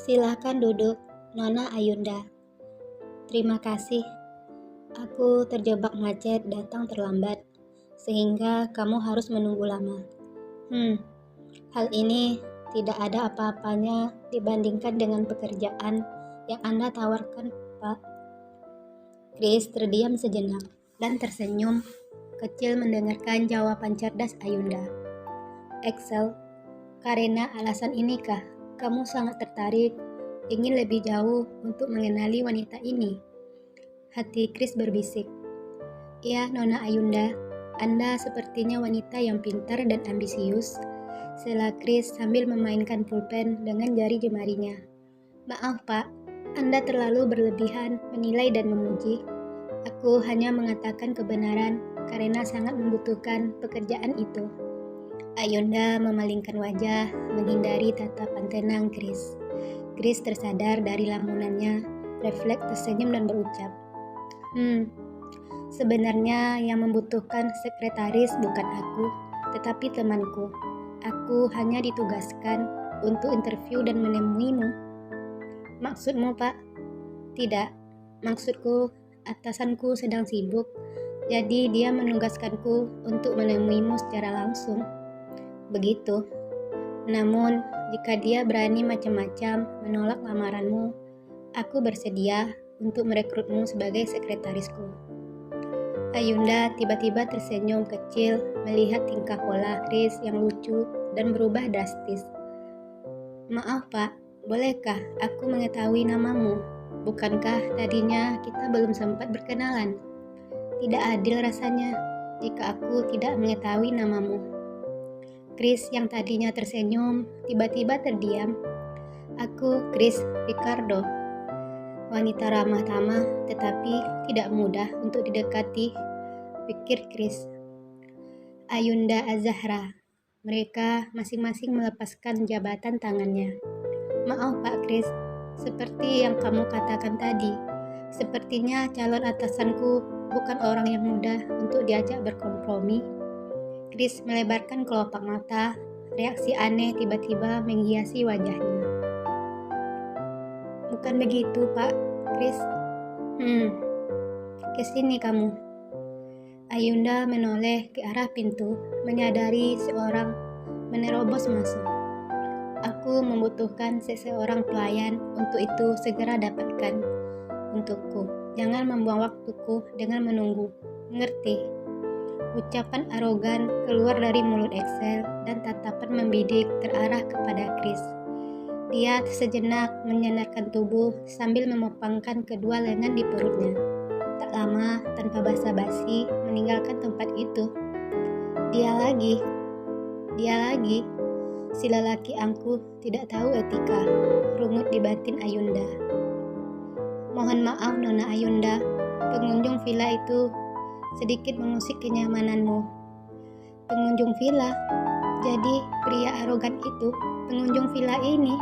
Silakan duduk, Nona Ayunda. Terima kasih. Aku terjebak macet datang terlambat, sehingga kamu harus menunggu lama. Hal ini tidak ada apa-apanya dibandingkan dengan pekerjaan yang Anda tawarkan, Pak. Chris terdiam sejenak dan tersenyum kecil mendengarkan jawaban cerdas Ayunda. Excel, karena alasan inikah kamu sangat tertarik, ingin lebih jauh untuk mengenali wanita ini? Hati Chris berbisik. Ya, Nona Ayunda, Anda sepertinya wanita yang pintar dan ambisius. Sela Chris sambil memainkan pulpen dengan jari jemarinya. Maaf, Pak, Anda terlalu berlebihan menilai dan memuji. Aku hanya mengatakan kebenaran karena sangat membutuhkan pekerjaan itu. Ayunda memalingkan wajah, menghindari tatapan tenang Chris. Chris tersadar dari lamunannya, refleks tersenyum dan berucap, sebenarnya yang membutuhkan sekretaris bukan aku, tetapi temanku. Aku hanya ditugaskan untuk interview dan menemuimu. Maksudmu, Pak? Tidak, maksudku atasanku sedang sibuk, jadi dia menugaskanku untuk menemuimu secara langsung. Begitu. Namun, jika dia berani macam-macam menolak lamaranmu, aku bersedia untuk merekrutmu sebagai sekretarisku. Ayunda tiba-tiba tersenyum kecil melihat tingkah pola Chris yang lucu dan berubah drastis. Maaf, Pak, bolehkah aku mengetahui namamu? Bukankah tadinya kita belum sempat berkenalan? Tidak adil rasanya jika aku tidak mengetahui namamu. Chris yang tadinya tersenyum tiba-tiba terdiam. Aku Chris Ricardo, wanita ramah tamah tetapi tidak mudah untuk didekati, pikir Chris. Ayunda Azahra. Mereka masing-masing melepaskan jabatan tangannya. Maaf Pak Chris, seperti yang kamu katakan tadi, sepertinya calon atasanku bukan orang yang mudah untuk diajak berkompromi. Chris melebarkan kelopak mata, reaksi aneh tiba-tiba menghiasi wajahnya. Bukan begitu, Pak, Chris. Kesini kamu. Ayunda menoleh ke arah pintu, menyadari seorang menerobos masuk. Aku membutuhkan seseorang pelayan, untuk itu segera dapatkan untukku. Jangan membuang waktuku dengan menunggu. Mengerti? Ucapan arogan keluar dari mulut Excel dan tatapan membidik terarah kepada Chris. Dia sejenak menyandarkan tubuh sambil memopangkan kedua lengan di perutnya. Tak lama, tanpa basa-basi, meninggalkan tempat itu. Dia lagi. Si lelaki angkuh tidak tahu etika, rungut di batin Ayunda. Mohon maaf Nona Ayunda, pengunjung villa itu sedikit mengusik kenyamananmu. Pengunjung villa? Jadi pria arogan itu pengunjung villa ini?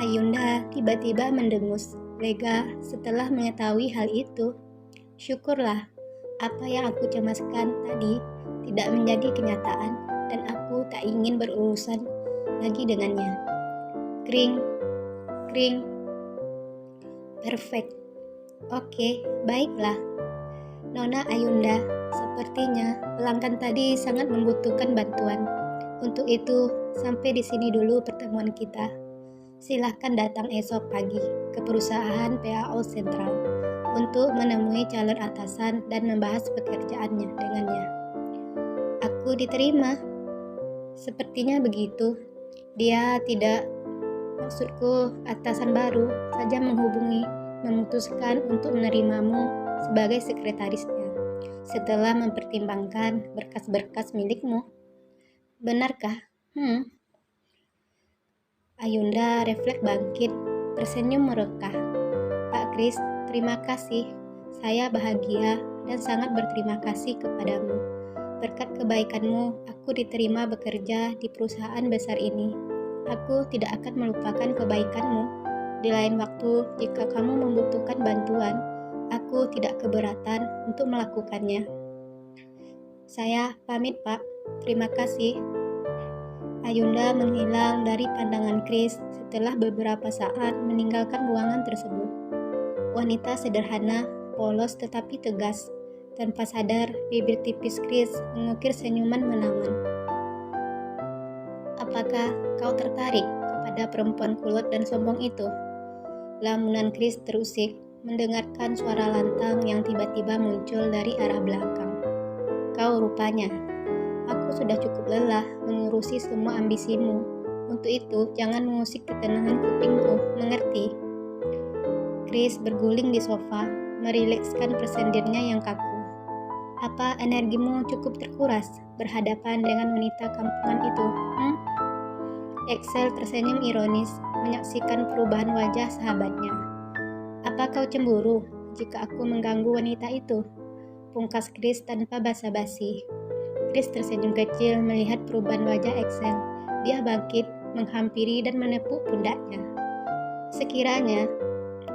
Ayunda tiba-tiba mendengus, lega setelah mengetahui hal itu. Syukurlah, apa yang aku cemaskan tadi tidak menjadi kenyataan dan aku tak ingin berurusan lagi dengannya. Kring. Perfect. Oke, baiklah. Nona Ayunda, sepertinya pelanggan tadi sangat membutuhkan bantuan. Untuk itu, sampai di sini dulu pertemuan kita. Silahkan datang esok pagi ke perusahaan PAO Sentral untuk menemui calon atasan dan membahas pekerjaannya dengannya. Aku diterima. Sepertinya begitu. Dia tidak, maksudku atasan baru saja memutuskan untuk menerimamu sebagai sekretarisnya setelah mempertimbangkan berkas-berkas milikmu. Benarkah? Ayunda refleks bangkit, tersenyum merekah. Pak Chris, terima kasih. Saya bahagia dan sangat berterima kasih kepadamu. Berkat kebaikanmu, aku diterima bekerja di perusahaan besar ini. Aku tidak akan melupakan kebaikanmu. Di lain waktu, jika kamu membutuhkan bantuan, aku tidak keberatan untuk melakukannya. Saya pamit, Pak. Terima kasih. Ayunda menghilang dari pandangan Chris setelah beberapa saat meninggalkan ruangan tersebut. Wanita sederhana, polos tetapi tegas. Tanpa sadar, bibir tipis Chris mengukir senyuman menawan. Apakah kau tertarik kepada perempuan kulot dan sombong itu? Lamunan Chris terusik, mendengarkan suara lantang yang tiba-tiba muncul dari arah belakang. Kau rupanya. Aku sudah cukup lelah mengurusi semua ambisimu. Untuk itu, jangan mengusik ketenangan kupingku, mengerti? Chris berguling di sofa, merilekskan persendirnya yang kaku. Apa energimu cukup terkuras berhadapan dengan wanita kampungan itu? Excel tersenyum ironis, menyaksikan perubahan wajah sahabatnya. Apa kau cemburu jika aku mengganggu wanita itu? Pungkas Chris tanpa basa-basi. Chris tersenyum kecil melihat perubahan wajah Excel. Dia bangkit, menghampiri dan menepuk pundaknya. Sekiranya,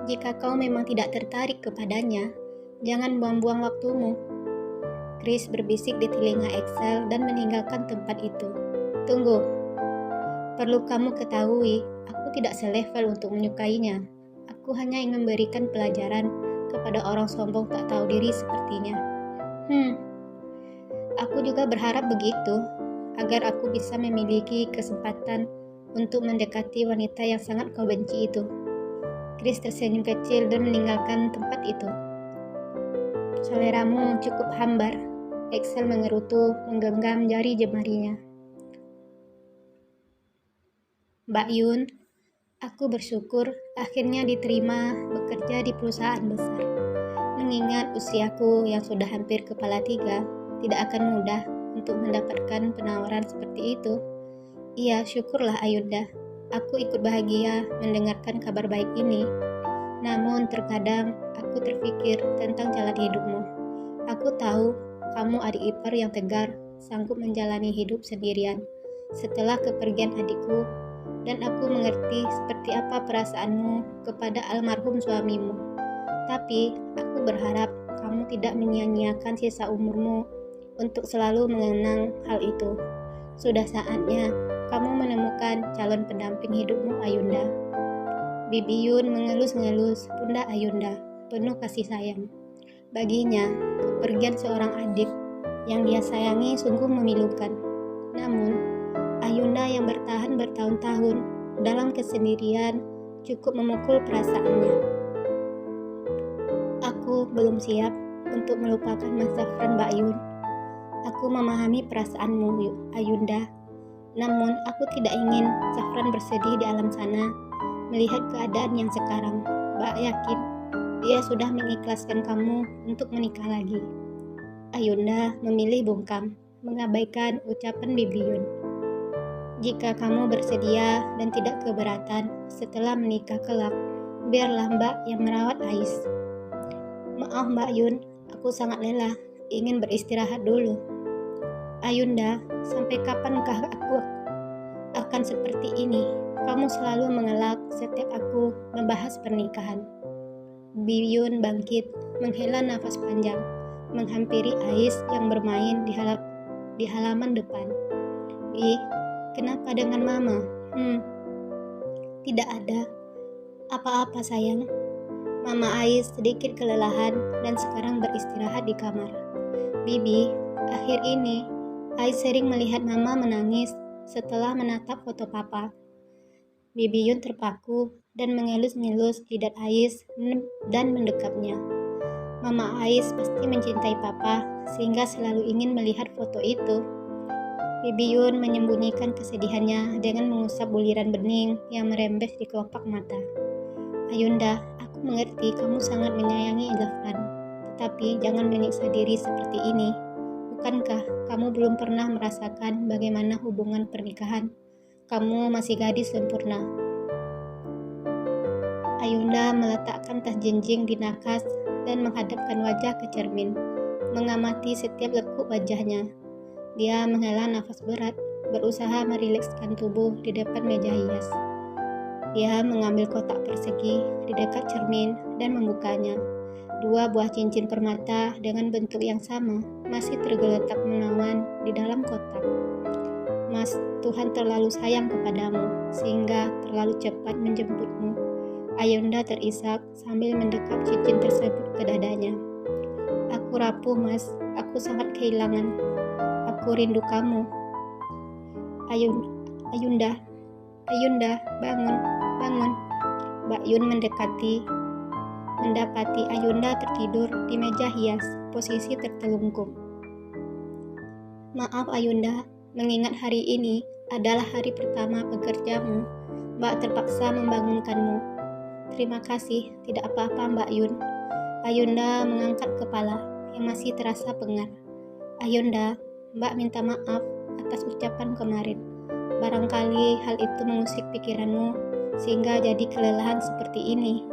jika kau memang tidak tertarik kepadanya, jangan buang-buang waktumu. Chris berbisik di telinga Excel dan meninggalkan tempat itu. Tunggu. Perlu kamu ketahui, aku tidak selevel untuk menyukainya. Aku hanya ingin memberikan pelajaran kepada orang sombong tak tahu diri sepertinya. Aku juga berharap begitu, agar aku bisa memiliki kesempatan untuk mendekati wanita yang sangat kau benci itu. Chris tersenyum kecil dan meninggalkan tempat itu. Seleramu cukup hambar. Excel mengerutu, menggenggam jari jemarinya. Mbak Yun, aku bersyukur akhirnya diterima bekerja di perusahaan besar. Mengingat usiaku yang sudah hampir kepala 3, tidak akan mudah untuk mendapatkan penawaran seperti itu. Iya, syukurlah Ayunda. Aku ikut bahagia mendengarkan kabar baik ini. Namun terkadang aku terpikir tentang jalan hidupmu. Aku tahu kamu adik ipar yang tegar, sanggup menjalani hidup sendirian setelah kepergian adikku, dan aku mengerti seperti apa perasaanmu kepada almarhum suamimu. Tapi aku berharap kamu tidak menyia-nyiakan sisa umurmu untuk selalu mengenang hal itu. Sudah saatnya kamu menemukan calon pendamping hidupmu, Ayunda. Bibi Yun mengelus-ngelus pundak Ayunda, penuh kasih sayang. Baginya, kepergian seorang adik yang dia sayangi sungguh memilukan. Namun, Ayunda yang bertahan bertahun-tahun dalam kesendirian cukup memukul perasaannya. Aku belum siap untuk melupakan Mas Zafran, Mbak Yun. Aku memahami perasaanmu, Ayunda. Namun, aku tidak ingin Zafran bersedih di alam sana melihat keadaan yang sekarang. Mbak yakin dia sudah mengikhlaskan kamu untuk menikah lagi. Ayunda memilih bungkam, mengabaikan ucapan Bibi Yun. Jika kamu bersedia dan tidak keberatan setelah menikah kelak, biarlah Mbak yang merawat Ais. Maaf Mbak Yun, aku sangat lelah, ingin beristirahat dulu. Ayunda, sampai kapankah aku akan seperti ini? Kamu selalu mengelak setiap aku membahas pernikahan. Bibi Yun bangkit, menghela nafas panjang, menghampiri Ais yang bermain di halaman depan. Bi, kenapa dengan Mama? Tidak ada apa-apa sayang. Mama Ais sedikit kelelahan dan sekarang beristirahat di kamar. Bibi, akhir ini Ais sering melihat Mama menangis setelah menatap foto Papa. Bibi Yun terpaku dan mengelus-ngelus lidah Ais dan mendekapnya. Mama Ais pasti mencintai Papa sehingga selalu ingin melihat foto itu. Bibi Yun menyembunyikan kesedihannya dengan mengusap buliran bening yang merembes di kelopak mata. Ayunda, aku mengerti kamu sangat menyayangi Zafran, tetapi jangan menyiksa diri seperti ini. Bukankah kamu belum pernah merasakan bagaimana hubungan pernikahan? Kamu masih gadis sempurna. Ayunda meletakkan tas jinjing di nakas dan menghadapkan wajah ke cermin, mengamati setiap lekuk wajahnya. Dia menghela nafas berat, berusaha merilekskan tubuh di depan meja hias. Dia mengambil kotak persegi di dekat cermin dan membukanya. 2 buah cincin permata dengan bentuk yang sama masih tergeletak menawan di dalam kotak. Mas, Tuhan terlalu sayang kepadamu, sehingga terlalu cepat menjemputmu. Ayunda terisak sambil mendekap cincin tersebut ke dadanya. Aku rapuh, Mas. Aku sangat kehilangan. Aku rindu kamu. Ayunda, Ayunda, bangun, bangun. Mbak Yun mendapati Ayunda tertidur di meja hias, posisi tertelungkup. Maaf Ayunda, mengingat hari ini adalah hari pertama bekerjamu, Mbak terpaksa membangunkanmu. Terima kasih, tidak apa-apa Mbak Yun. Ayunda mengangkat kepala yang masih terasa pengat. Ayunda, Mbak minta maaf atas ucapan kemarin. Barangkali hal itu mengusik pikiranmu sehingga jadi kelelahan seperti ini.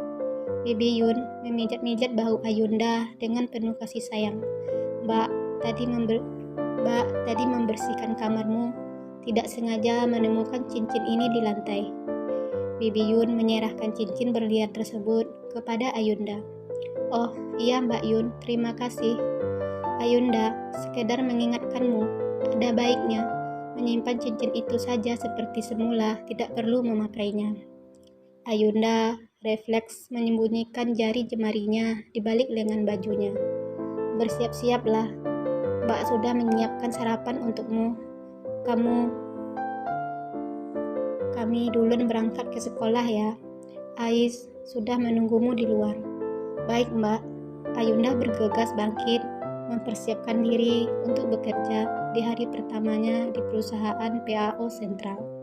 Bibi Yun memijat-mijat bahu Ayunda dengan penuh kasih sayang. Mbak tadi membersihkan kamarmu, tidak sengaja menemukan cincin ini di lantai. Bibi Yun menyerahkan cincin berlian tersebut kepada Ayunda. Oh iya Mbak Yun, terima kasih. Ayunda, sekedar mengingatkanmu, ada baiknya menyimpan cincin itu saja seperti semula, tidak perlu memakainya. Ayunda refleks menyembunyikan jari jemarinya di balik lengan bajunya. Bersiap-siaplah, Mbak sudah menyiapkan sarapan untukmu. Kami duluan berangkat ke sekolah ya. Ais sudah menunggumu di luar. Baik Mbak. Ayunda bergegas bangkit, mempersiapkan diri untuk bekerja di hari pertamanya di perusahaan PAO Sentral.